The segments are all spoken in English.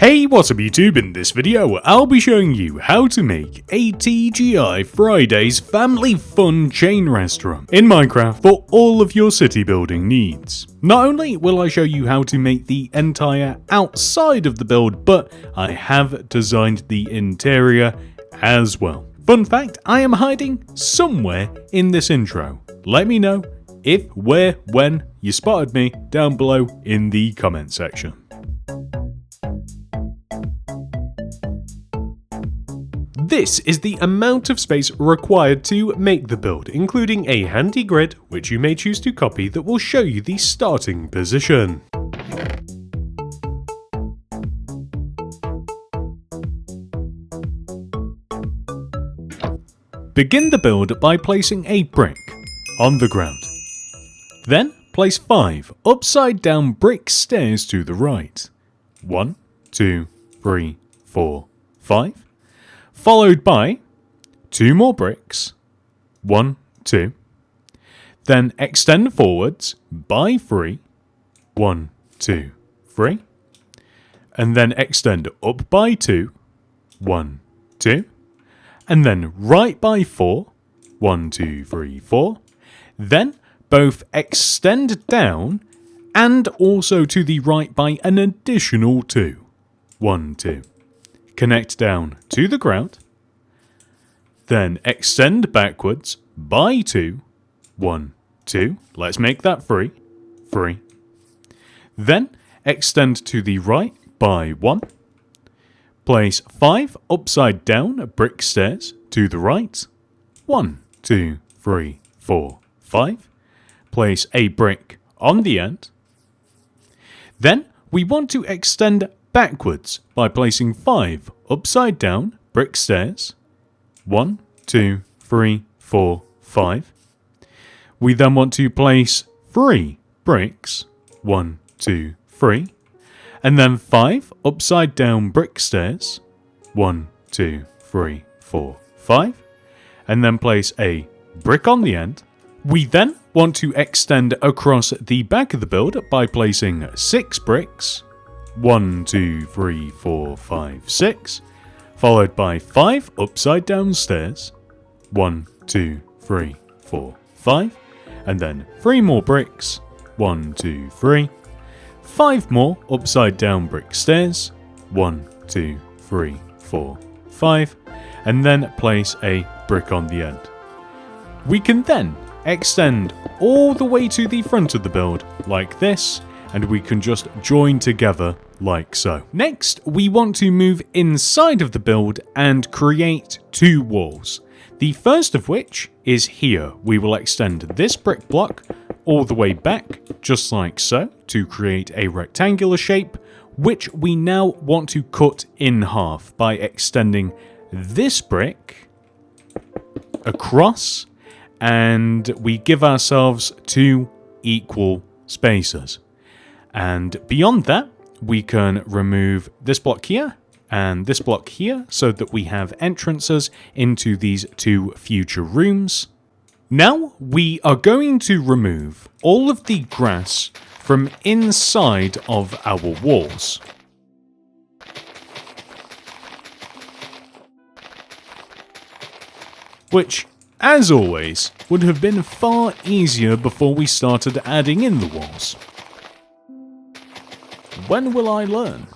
Hey, what's up YouTube? In this video, I'll be showing you how to make a TGI Fridays family fun chain restaurant in Minecraft for all of your city building needs. Not only will I show you how to make the entire outside of the build, but I have designed the interior as well. Fun fact, I am hiding somewhere in this intro. Let me know if, where, when you spotted me down below in the comment section. This is the amount of space required to make the build, including a handy grid, which you may choose to copy, that will show you the starting position. Begin the build by placing a brick on the ground. Then place 5 upside down brick stairs to the right. 1, 2, 3, 4, 5. Followed by 2 more bricks, 1, 2, then extend forwards by 3, 1, 2, 3, and then extend up by 2, 1, 2, and then right by 4, 1, 2, 3, 4, then both extend down and also to the right by an additional 2, 1, 2. Connect down to the ground, then extend backwards by 2, 1, 2, let's make that 3, 3, then extend to the right by 1, place 5 upside down brick stairs to the right, 1, 2, 3, 4, 5, place a brick on the end, then we want to extend backwards by placing 5 upside down brick stairs, 1, 2, 3, 4, 5. We then want to place 3 bricks, 1, 2, 3, and then 5 upside down brick stairs, 1, 2, 3, 4, 5, and then place a brick on the end. We then want to extend across the back of the build by placing 6 bricks, 1, 2, 3, 4, 5, 6, followed by 5 upside down stairs, 1, 2, 3, 4, 5, and then 3 more bricks, 1, 2, 3, 5 more upside down brick stairs, 1, 2, 3, 4, 5, and then place a brick on the end. We can then extend all the way to the front of the build like this, and we can just join together like so. Next, we want to move inside of the build and create 2 walls. The first of which is here. We will extend this brick block all the way back, just like so, to create a rectangular shape, which we now want to cut in half by extending this brick across, and we give ourselves 2 equal spaces. And beyond that, we can remove this block here and this block here so that we have entrances into these 2 future rooms. Now we are going to remove all of the grass from inside of our walls. Which, as always, would have been far easier before we started adding in the walls. When will I learn?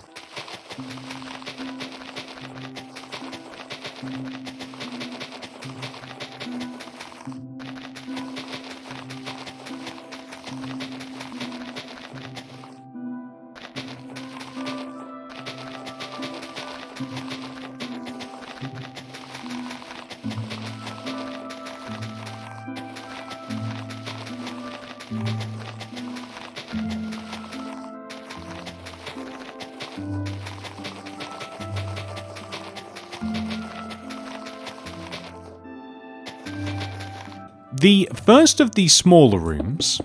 The first of the smaller rooms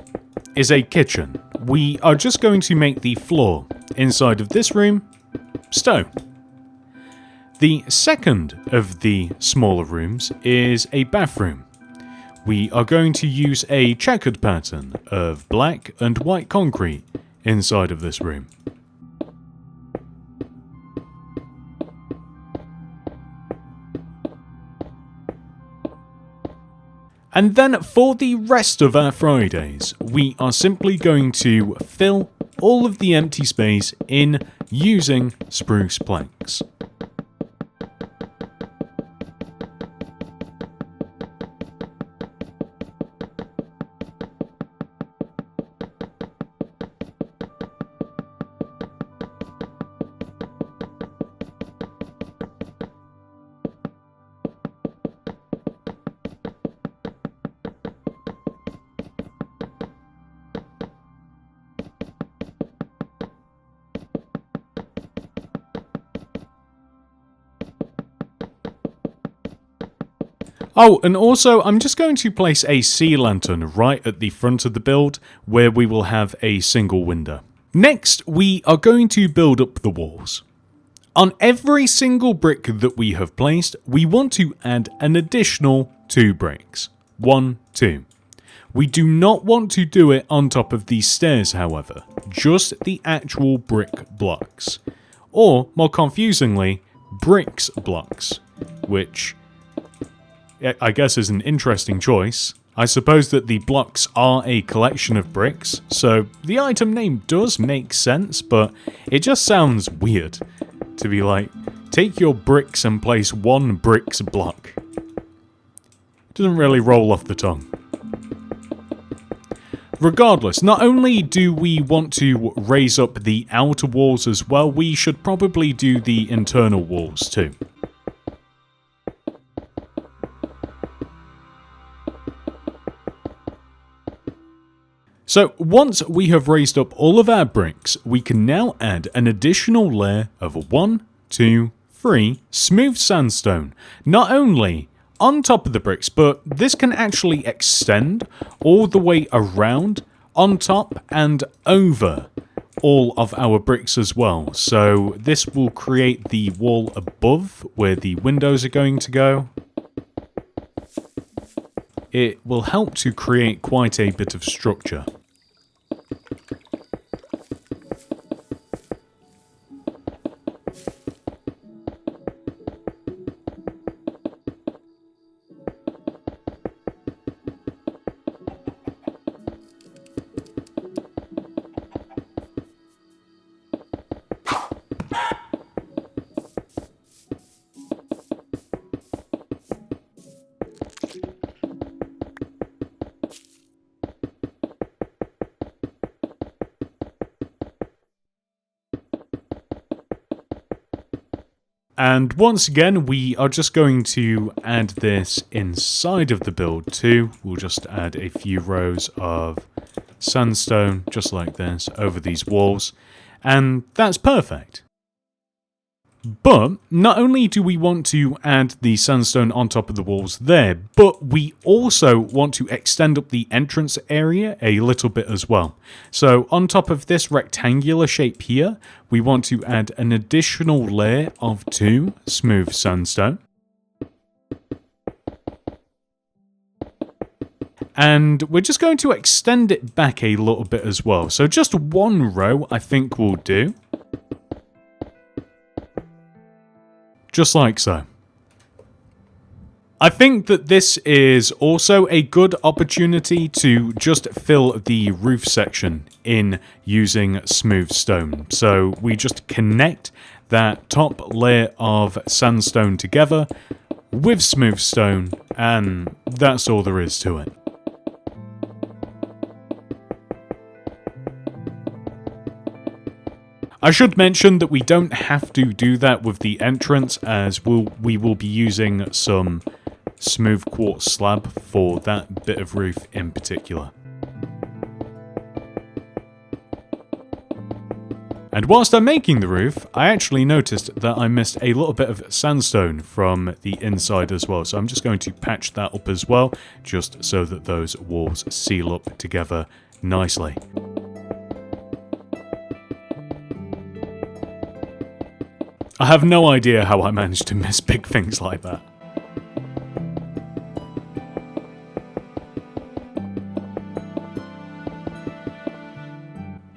is a kitchen. We are just going to make the floor inside of this room stone. The second of the smaller rooms is a bathroom. We are going to use a checkered pattern of black and white concrete inside of this room. And then for the rest of our Fridays, we are simply going to fill all of the empty space in using spruce planks. Oh, and also I'm just going to place a sea lantern right at the front of the build where we will have a single window. Next, we are going to build up the walls. On every single brick that we have placed, we want to add an additional 2 bricks. 1, 2. We do not want to do it on top of these stairs, however, just the actual brick blocks. Or, more confusingly, bricks blocks, which I guess is an interesting choice. I suppose that the blocks are a collection of bricks, so the item name does make sense, but it just sounds weird to be like, take your bricks and place 1 bricks block. It doesn't really roll off the tongue. Regardless, not only do we want to raise up the outer walls as well, we should probably do the internal walls too. So once we have raised up all of our bricks, we can now add an additional layer of 1, 2, 3 smooth sandstone, not only on top of the bricks, but this can actually extend all the way around, on top and over all of our bricks as well. So this will create the wall above where the windows are going to go. It will help to create quite a bit of structure. And once again, we are just going to add this inside of the build too. We'll just add a few rows of sandstone, just like this, over these walls. And that's perfect. But not only do we want to add the sandstone on top of the walls there, but we also want to extend up the entrance area a little bit as well. So on top of this rectangular shape here, we want to add an additional layer of 2 smooth sandstone. And we're just going to extend it back a little bit as well. So just 1 row I think will do. Just like so. I think that this is also a good opportunity to just fill the roof section in using smooth stone. So we just connect that top layer of sandstone together with smooth stone, and that's all there is to it. I should mention that we don't have to do that with the entrance, as we will be using some smooth quartz slab for that bit of roof in particular. And whilst I'm making the roof, I actually noticed that I missed a little bit of sandstone from the inside as well, so I'm just going to patch that up as well, just so that those walls seal up together nicely. I have no idea how I managed to miss big things like that.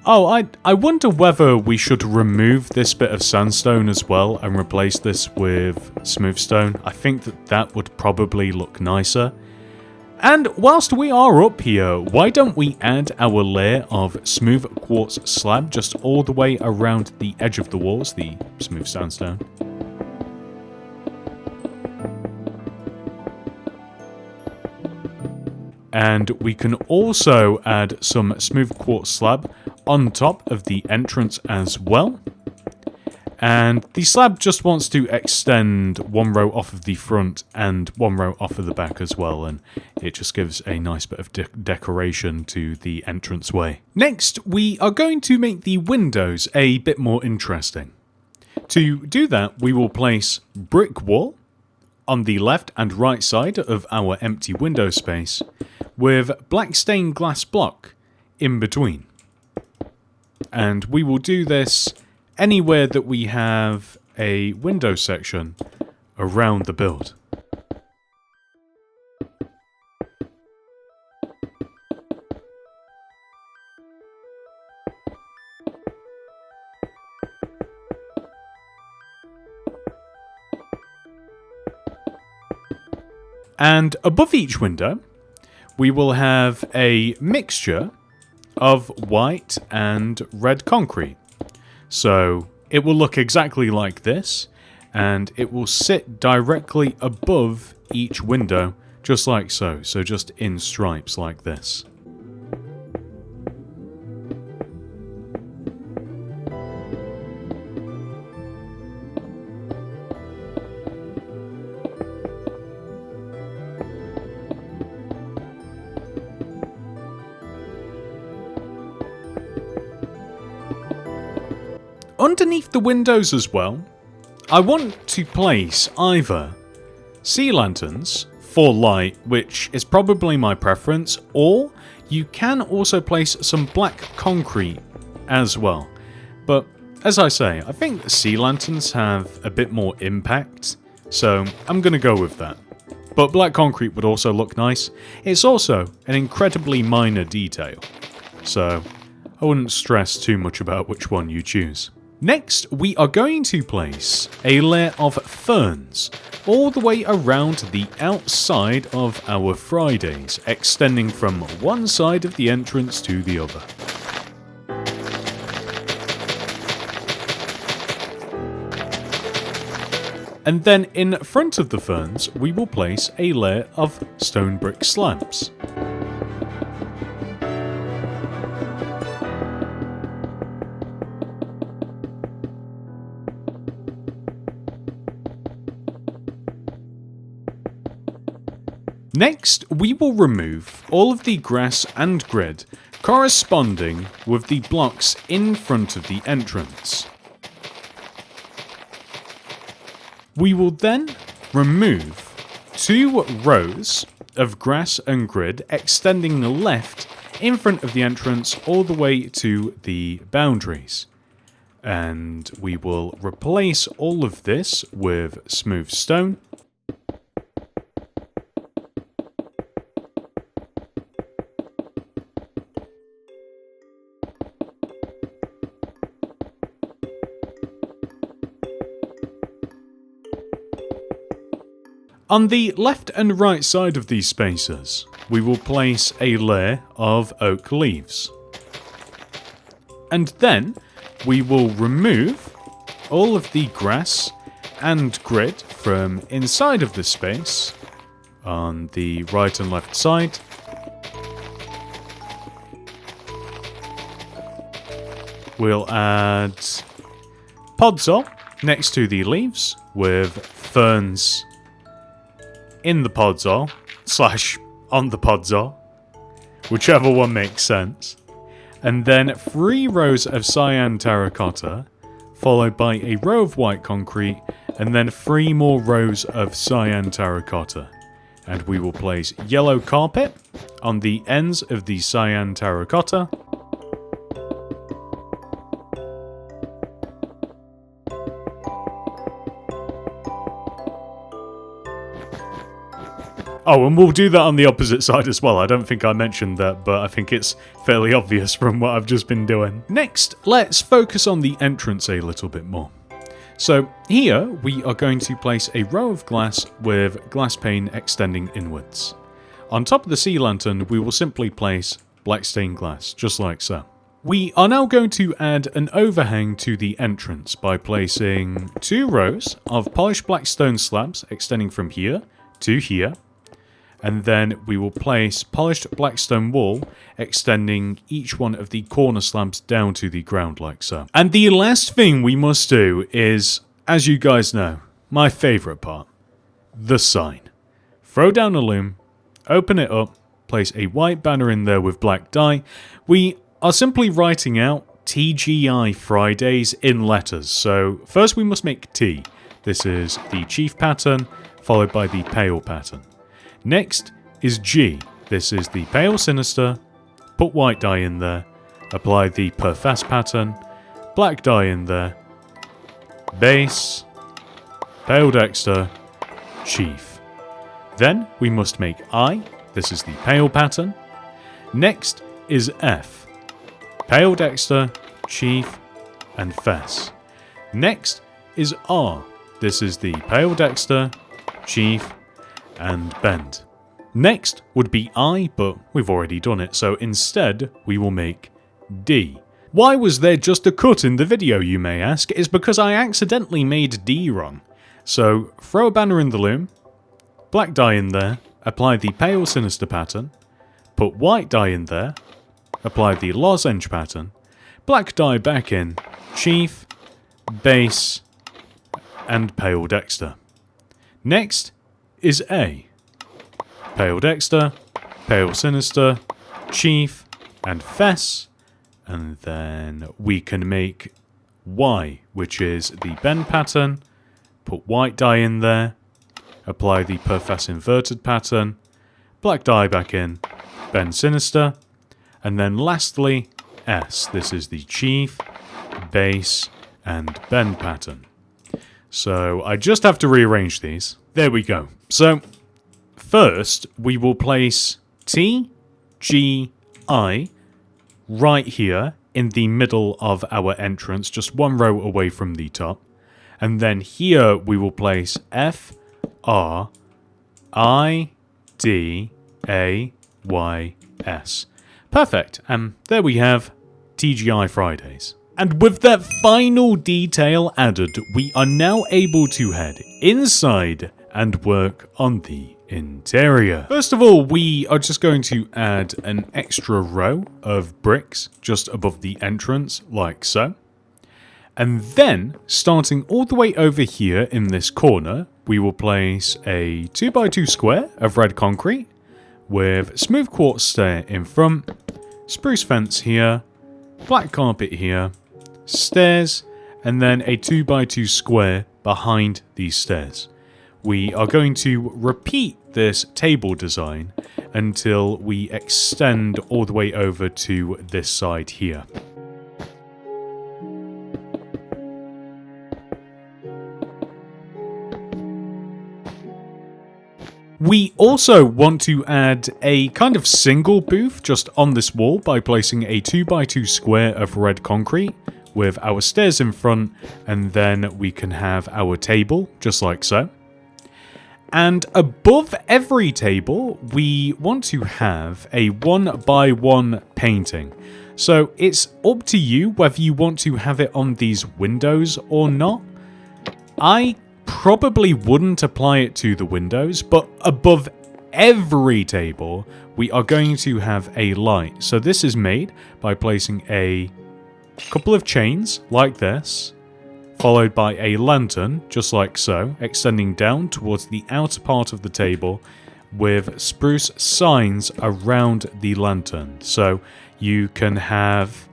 Oh, I wonder whether we should remove this bit of sandstone as well and replace this with smooth stone. I think that would probably look nicer. And whilst we are up here, why don't we add our layer of smooth quartz slab just all the way around the edge of the walls, the smooth sandstone. And we can also add some smooth quartz slab on top of the entrance as well. And the slab just wants to extend one row off of the front and one row off of the back as well, and it just gives a nice bit of decoration to the entranceway. Next, we are going to make the windows a bit more interesting. To do that, we will place brick wall on the left and right side of our empty window space with black stained glass block in between. And we will do this anywhere that we have a window section around the build. And above each window, we will have a mixture of white and red concrete. So it will look exactly like this, and it will sit directly above each window, just like so. So just in stripes like this. Underneath the windows as well, I want to place either sea lanterns for light, which is probably my preference, or you can also place some black concrete as well. But as I say, I think the sea lanterns have a bit more impact, so I'm going to go with that. But black concrete would also look nice. It's also an incredibly minor detail, so I wouldn't stress too much about which one you choose. Next, we are going to place a layer of ferns all the way around the outside of our Fridays, extending from one side of the entrance to the other. And then in front of the ferns, we will place a layer of stone brick slabs. Next, we will remove all of the grass and grid corresponding with the blocks in front of the entrance. We will then remove 2 rows of grass and grid extending left in front of the entrance all the way to the boundaries. And we will replace all of this with smooth stone. On the left and right side of these spaces, we will place a layer of oak leaves. And then we will remove all of the grass and grid from inside of the space on the right and left side. We'll add podzol next to the leaves with ferns in the podzol, / on the podzol, whichever one makes sense. And then 3 rows of cyan terracotta, followed by a row of white concrete, and then 3 more rows of cyan terracotta. And we will place yellow carpet on the ends of the cyan terracotta. Oh, and we'll do that on the opposite side as well. I don't think I mentioned that, but I think it's fairly obvious from what I've just been doing. Next, let's focus on the entrance a little bit more. So here, we are going to place a row of glass with glass pane extending inwards. On top of the sea lantern, we will simply place black stained glass, just like so. We are now going to add an overhang to the entrance by placing 2 rows of polished black stone slabs extending from here to here. And then we will place polished black stone wall extending each one of the corner slabs down to the ground like so. And the last thing we must do is, as you guys know, my favourite part, the sign. Throw down a loom, open it up, place a white banner in there with black dye. We are simply writing out TGI Fridays in letters. So first we must make T. This is the chief pattern, followed by the pale pattern. Next is G. This is the pale sinister. Put white dye in there. Apply the perfast pattern. Black dye in there. Base. Pale dexter. Chief. Then we must make I. This is the pale pattern. Next is F. Pale dexter, chief, and fess. Next is R. This is the pale dexter, chief, and bend. Next would be I, but we've already done it, so instead we will make D. Why was there just a cut in the video, you may ask? It's because I accidentally made D wrong. So throw a banner in the loom, black dye in there, apply the pale sinister pattern, put white dye in there, apply the lozenge pattern, black dye back in, chief, base, and pale dexter. Next is A. Pale dexter, pale sinister, chief, and fess. And then we can make Y, which is the bend pattern, put white dye in there, apply the perfess inverted pattern, black dye back in, bend sinister, and then lastly S. This is the chief, base, and bend pattern. So I just have to rearrange these. There we go. So first we will place T, G, I right here in the middle of our entrance, just 1 row away from the top. And then here we will place F, R, I, D, A, Y, S. Perfect. And there we have TGI Fridays. And with that final detail added, we are now able to head inside and work on the interior. First of all, we are just going to add an extra row of bricks just above the entrance, like so. And then, starting all the way over here in this corner, we will place a 2x2 square of red concrete with smooth quartz stair in front, spruce fence here, black carpet here, stairs, and then a 2x2 square behind these stairs. We are going to repeat this table design until we extend all the way over to this side here. We also want to add a kind of single booth just on this wall by placing a 2x2 square of red concrete with our stairs in front, and then we can have our table just like so. And above every table, we want to have a 1x1 painting. So it's up to you whether you want to have it on these windows or not. I probably wouldn't apply it to the windows, but above every table, we are going to have a light. So this is made by placing a couple of chains like this, followed by a lantern, just like so, extending down towards the outer part of the table with spruce signs around the lantern. So you can have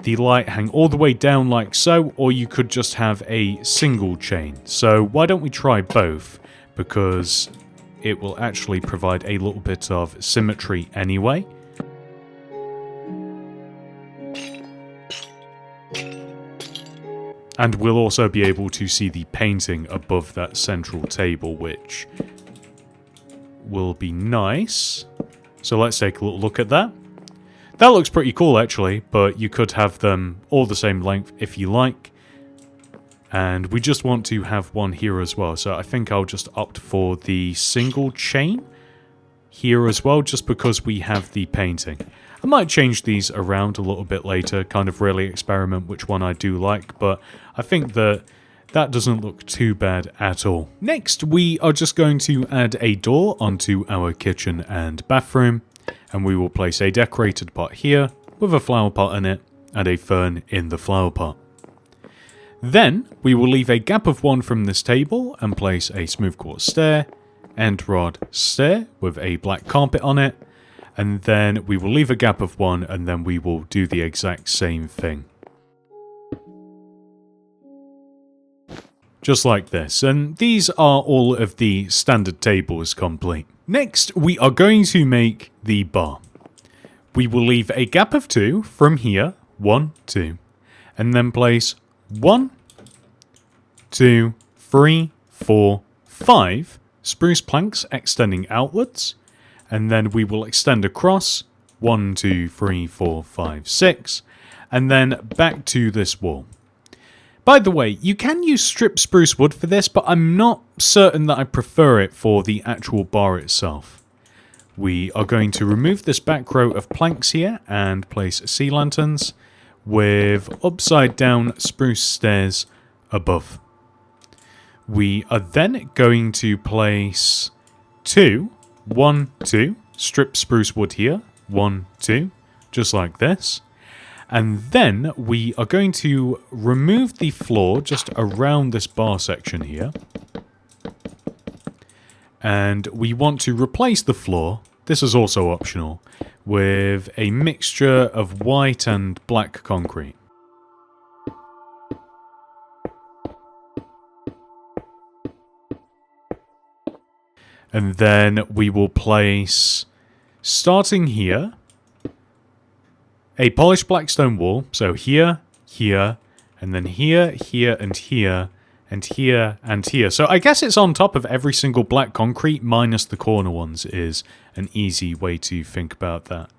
the light hang all the way down like so, or you could just have a single chain. So why don't we try both, because it will actually provide a little bit of symmetry anyway. And we'll also be able to see the painting above that central table, which will be nice. So let's take a little look at that. That looks pretty cool actually, but you could have them all the same length if you like. And we just want to have one here as well, so I think I'll just opt for the single chain. here as well, just because we have the painting. I might change these around a little bit later, kind of really experiment which one I do like, but I think that doesn't look too bad at all. Next, we are just going to add a door onto our kitchen and bathroom, and we will place a decorated pot here with a flower pot in it and a fern in the flower pot. Then, we will leave a gap of 1 from this table and place a smooth quartz stair, end rod stair with a black carpet on it, and then we will leave a gap of 1 and then we will do the exact same thing. Just like this, and these are all of the standard tables complete. Next, we are going to make the bar. We will leave a gap of 2 from here, 1, 2, and then place 1, 2, 3, 4, 5 spruce planks extending outwards, and then we will extend across 1, 2, 3, 4, 5, 6, and then back to this wall. By the way, you can use stripped spruce wood for this, but I'm not certain that I prefer it for the actual bar itself. We are going to remove this back row of planks here and place sea lanterns with upside down spruce stairs above. We are then going to place 1, 2 stripped spruce wood here, 1, 2, just like this. And then we are going to remove the floor just around this bar section here. And we want to replace the floor, this is also optional, with a mixture of white and black concrete. And then we will place, starting here, a polished black stone wall. So here, here, and then here, here, and here, and here, and here. So I guess it's on top of every single black concrete, minus the corner ones, is an easy way to think about that.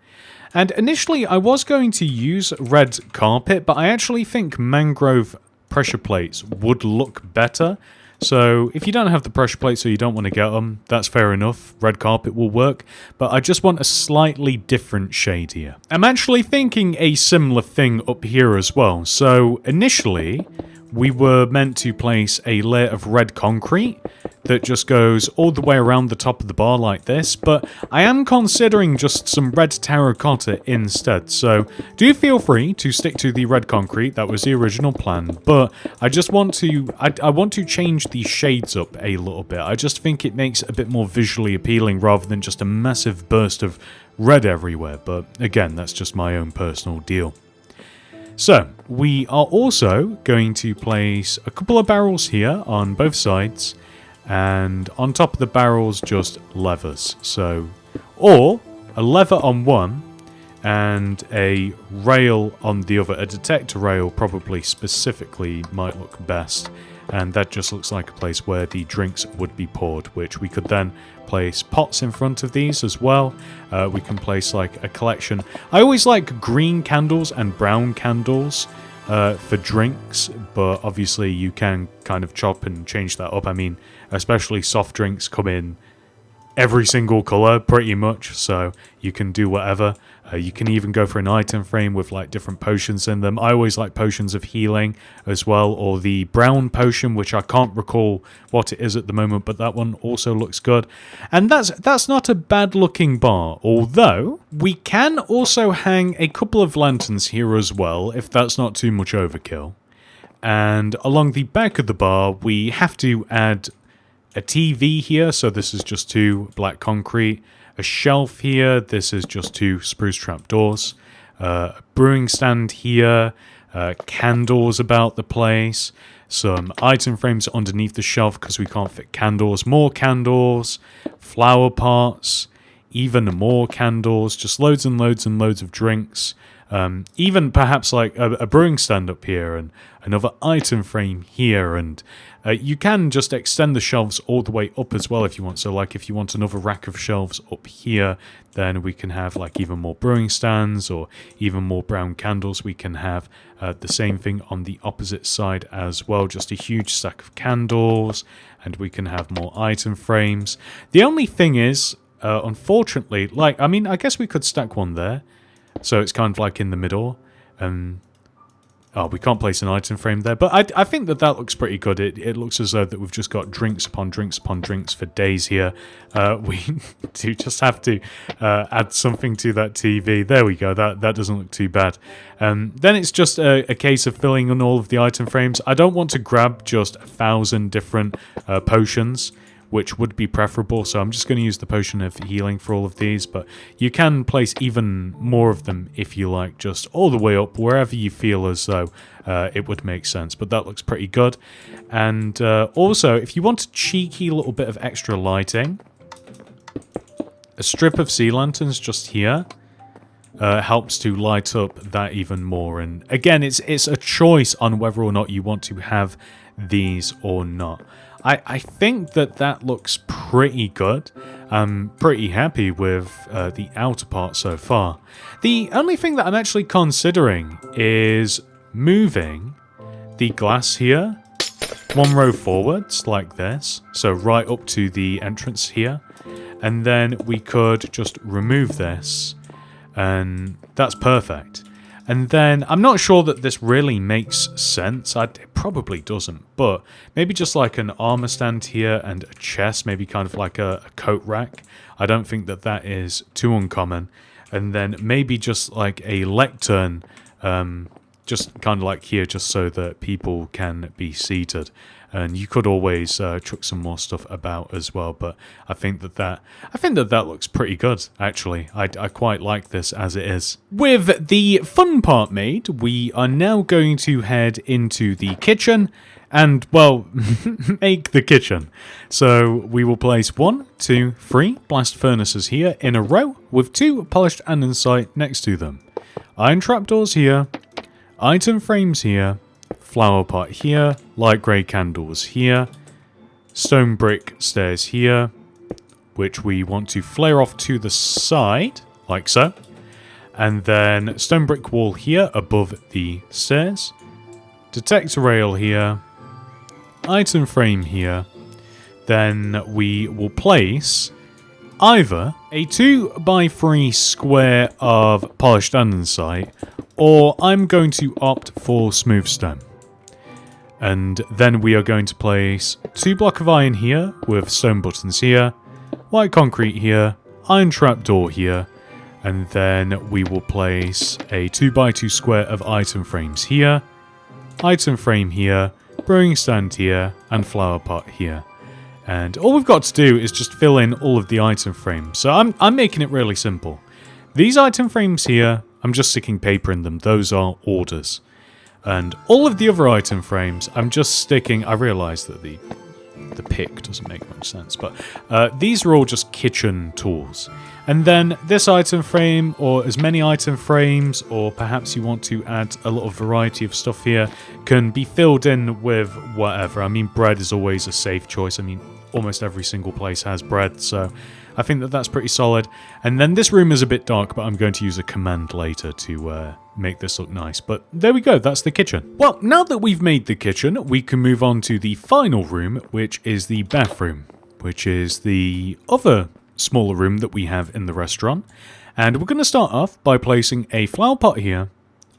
And initially I was going to use red carpet, but I actually think mangrove pressure plates would look better. So if you don't have the pressure plates or you don't want to get them, that's fair enough. Red carpet will work, but I just want a slightly different shade here. I'm actually thinking a similar thing up here as well. So initially, we were meant to place a layer of red concrete that just goes all the way around the top of the bar like this, but I am considering just some red terracotta instead, so do feel free to stick to the red concrete. That was the original plan, but I just want to I want to change the shades up a little bit. I just think it makes it a bit more visually appealing rather than just a massive burst of red everywhere, but again, that's just my own personal deal. So, we are also going to place a couple of barrels here on both sides, and on top of the barrels, just levers. So, or a lever on one, and a rail on the other. A detector rail probably specifically might look best, and that just looks like a place where the drinks would be poured, which we could then place pots in front of these as well. We can place like a collection. I always like green candles and brown candles for drinks, but obviously you can kind of chop and change that up. I mean, especially soft drinks come in every single color pretty much, so you can do whatever. You can even go for an item frame with like different potions in them. I always like potions of healing as well, or the brown potion, which I can't recall what it is at the moment, but that one also looks good. And that's not a bad looking bar, although we can also hang a couple of lanterns here as well, if that's not too much overkill. And along the back of the bar, we have to add a TV here, so this is just 2 black concrete. A shelf here, this is just 2 spruce trapdoors. A brewing stand here, candles about the place. Some item frames underneath the shelf because we can't fit candles. More candles, flower pots, even more candles, just loads and loads and loads of drinks. Even perhaps like a brewing stand up here and another item frame here, and you can just extend the shelves all the way up as well if you want. So like if you want another rack of shelves up here, then we can have like even more brewing stands or even more brown candles. We can have the same thing on the opposite side as well, just a huge stack of candles, and we can have more item frames. The only thing is, unfortunately, like, I mean, I guess we could stack one there. So it's kind of like in the middle. Oh, we can't place an item frame there. But I think that looks pretty good. It looks as though that we've just got drinks upon drinks upon drinks for days here. We do just have to add something to that TV. There we go. That doesn't look too bad. Then it's just a case of filling in all of the item frames. I don't want to grab just 1,000 different potions, which would be preferable, so I'm just going to use the potion of healing for all of these, but you can place even more of them if you like, just all the way up, wherever you feel as though it would make sense, but that looks pretty good. And also, if you want a cheeky little bit of extra lighting, a strip of sea lanterns just here helps to light up that even more, and again, it's a choice on whether or not you want to have these or not. I think that looks pretty good. I'm pretty happy with the outer part so far. The only thing that I'm actually considering is moving the glass here one row forwards like this, so right up to the entrance here, and then we could just remove this, and that's perfect. And then, I'm not sure that this really makes sense. It probably doesn't, but maybe just like an armor stand here and a chest, maybe kind of like a coat rack. I don't think that is too uncommon. And then maybe just like a lectern, just kind of like here, just so that people can be seated. And you could always chuck some more stuff about as well, but I think that looks pretty good, actually. I quite like this as it is. With the fun part made, we are now going to head into the kitchen and, well, make the kitchen. So we will place 1, 2, 3 blast furnaces here in a row with 2 polished andesite next to them. Iron trapdoors here, item frames here, flower pot here, light grey candles here, stone brick stairs here, which we want to flare off to the side, like so, and then stone brick wall here above the stairs, detector rail here, item frame here, then we will place either a 2x3 square of polished andesite, or I'm going to opt for smooth stone. And then we are going to place 2 blocks of iron here with stone buttons here, white concrete here, iron trapdoor here, and then we will place a 2x2 square of item frames here, item frame here, brewing stand here, and flower pot here. And all we've got to do is just fill in all of the item frames. So I'm making it really simple. These item frames here, I'm just sticking paper in them. Those are orders. And all of the other item frames, I'm just sticking... I realise that the pick doesn't make much sense, but these are all just kitchen tools. And then this item frame, or as many item frames, or perhaps you want to add a little variety of stuff here, can be filled in with whatever. I mean, bread is always a safe choice. I mean, almost every single place has bread, so I think that's pretty solid. And then this room is a bit dark, but I'm going to use a command later to make this look nice. But there we go, that's the kitchen. Well, now that we've made the kitchen, we can move on to the final room, which is the bathroom, which is the other smaller room that we have in the restaurant. And we're going to start off by placing a flower pot here,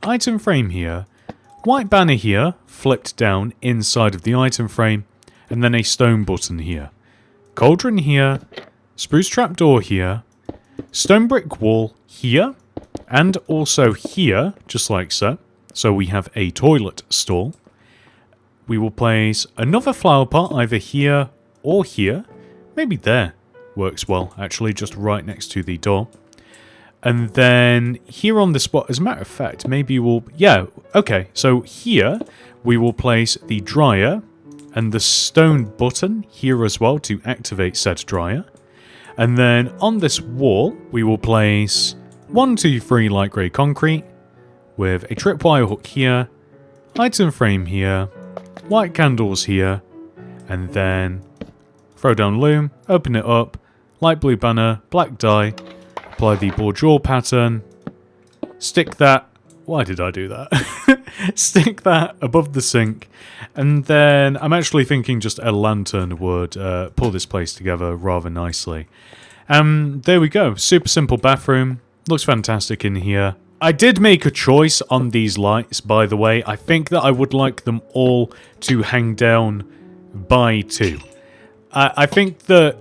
item frame here, white banner here, flipped down inside of the item frame, and then a stone button here. Cauldron here, spruce trapdoor here, stone brick wall here, and also here, just like so. So we have a toilet stall. We will place another flower pot either here or here. Maybe there works well, actually, just right next to the door. And then here on the spot, as a matter of fact, maybe we'll... Yeah, okay, so here we will place the dryer and the stone button here as well to activate said dryer. And then on this wall, we will place 1, 2, 3 light grey concrete with a tripwire hook here, item frame here, white candles here, and then throw down loom, open it up, light blue banner, black dye, apply the bourgeois pattern, stick that... Why did I do that? Stick that above the sink, and then I'm actually thinking just a lantern would pull this place together rather nicely. There we go. Super simple bathroom. Looks fantastic in here. I did make a choice on these lights, by the way. I think that I would like them all to hang down by 2. I think that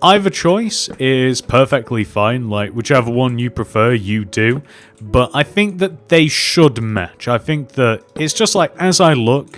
either choice is perfectly fine, like whichever one you prefer, you do. But I think that they should match. I think that it's just like, as I look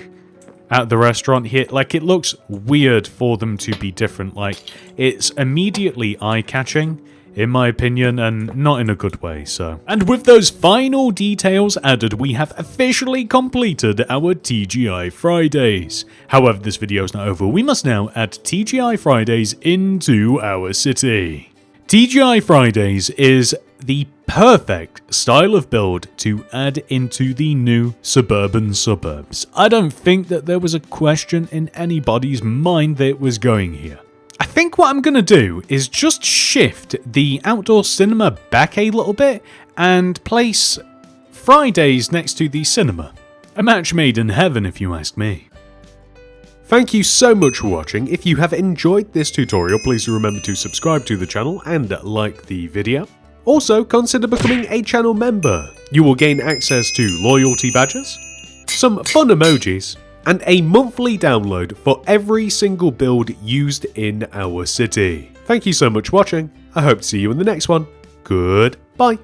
at the restaurant here, like it looks weird for them to be different. Like, it's immediately eye-catching, in my opinion, and not in a good way, so. And with those final details added, we have officially completed our TGI Fridays. However, this video is not over. We must now add TGI Fridays into our city. TGI Fridays is the perfect style of build to add into the new suburban suburbs. I don't think that there was a question in anybody's mind that it was going here. I think what I'm going to do is just shift the outdoor cinema back a little bit and place Fridays next to the cinema. A match made in heaven, if you ask me. Thank you so much for watching. If you have enjoyed this tutorial, please remember to subscribe to the channel and like the video. Also, consider becoming a channel member. You will gain access to loyalty badges, some fun emojis, and a monthly download for every single build used in our city. Thank you so much for watching. I hope to see you in the next one. Goodbye.